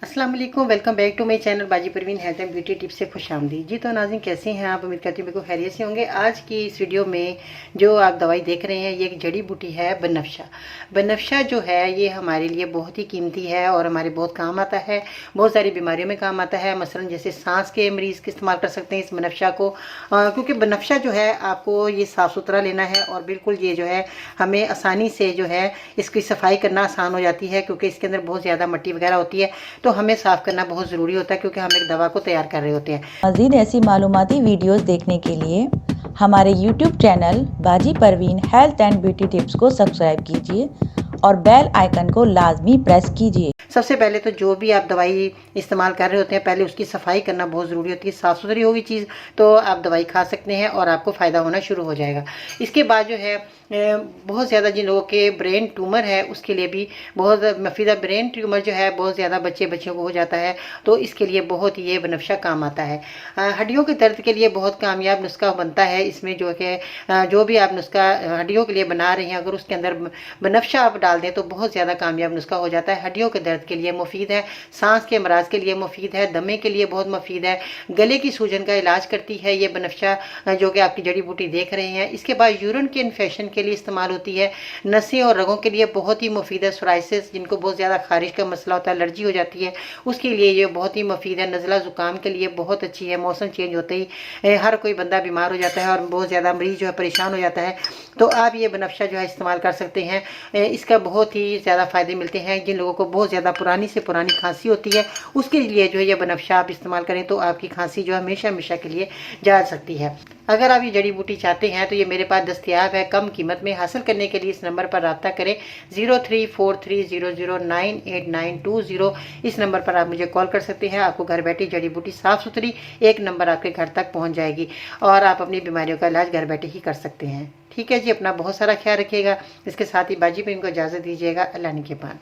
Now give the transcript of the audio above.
अस्सलाम वालेकुम, welcome back to my channel Baji Parveen health and beauty tips से खुशामदीद। जी तो नाज़रीन, कैसे हैं आप? उम्मीद करती हूँ बिल्कुल खैरियत से होंगे। आज की इस वीडियो में जो आप दवाई देख रहे हैं ये एक जड़ी बूटी है बनफशा। बनफशा जो है ये हमारे लिए बहुत ही कीमती है और हमारे बहुत काम आता है, बहुत सारी बीमारियों में काम आता है। मसलन जैसे सांस के मरीज़ के इस्तेमाल कर सकते हैं इस बनफशा को, क्योंकि बनफशा जो है आपको ये साफ़ सुथरा लेना है और बिल्कुल ये जो है हमें आसानी से जो है इसकी सफाई करना आसान हो जाती है, क्योंकि इसके अंदर बहुत ज़्यादा मिट्टी वगैरह होती है तो हमें साफ़ करना बहुत ज़रूरी होता है, क्योंकि हम एक दवा को तैयार कर रहे होते हैं। मज़ीद ऐसी मालूमाती वीडियोस देखने के लिए हमारे YouTube channel Baji Parveen health and beauty tips को सब्सक्राइब कीजिए और बेल आइकन को लाजमी प्रेस कीजिए। सबसे पहले तो जो भी आप दवाई इस्तेमाल कर रहे होते हैं पहले उसकी सफाई करना बहुत ज़रूरी होती है। साफ़ सुथरी होगी चीज़ तो आप दवाई खा सकते हैं और आपको फ़ायदा होना शुरू हो जाएगा। इसके बाद जो है बहुत ज़्यादा जिन लोगों के ब्रेन ट्यूमर है उसके लिए भी बहुत मुफीद है। ब्रेन ट्यूमर जो है बहुत ज़्यादा बच्चों को हो जाता है तो इसके लिए बहुत ये बनफशा काम आता है। हड्डियों के दर्द के लिए बहुत कामयाब नुस्खा बनता है। इसमें जो है जो भी आप नुस्खा हड्डियों के लिए बना रहे हैं अगर उसके अंदर बनफशा आप डाल दें तो बहुत ज़्यादा कामयाब नुस्खा हो जाता है। हड्डियों के दर्द के लिए मुफीद है, सांस के अमराज के लिए मुफीद है, दमे के लिए बहुत मुफीद है, गले की सूजन का इलाज करती है ये बनफशा जो कि आपकी जड़ी बूटी देख रहे हैं। इसके बाद यूरिन के इन्फेक्शन के लिए इस्तेमाल होती है, नसें और रगों के लिए बहुत ही मुफीद है। सोराइसिस जिनको बहुत ज़्यादा खारिश का मसला होता है, एलर्जी हो जाती है, उसके लिए ये बहुत ही मुफीद है। नज़ला ज़ुकाम के लिए बहुत अच्छी है। मौसम चेंज होते ही हर कोई बंदा बीमार हो जाता है और बहुत ज़्यादा मरीज़ जो है परेशान हो जाता है तो आप ये बनफशा जो है इस्तेमाल कर सकते हैं। इसका बहुत ही ज़्यादा फ़ायदे मिलते हैं। जिन लोगों को बहुत ज़्यादा पुरानी से पुरानी खांसी होती है उसके लिए जो है ये बनफशा आप इस्तेमाल करें तो आपकी खांसी जो है हमेशा हमेशा के लिए जा सकती है। अगर आप ये जड़ी बूटी चाहते हैं तो ये मेरे पास दस्तयाब है कम कीमत में। हासिल करने के लिए इस नंबर पर रब्ता करें 0343009892। इस नंबर पर आप मुझे कॉल कर सकते हैं। आपको घर बैठे जड़ी बूटी साफ़ सुथरी एक नंबर आपके घर तक पहुंच जाएगी और आप अपनी बीमारियों का इलाज घर बैठे ही कर सकते हैं। ठीक है जी, अपना बहुत सारा ख्याल रखिएगा। इसके साथ ही बाजी पे इनको इजाज़त दीजिएगा। अल्लाह ने के बाद।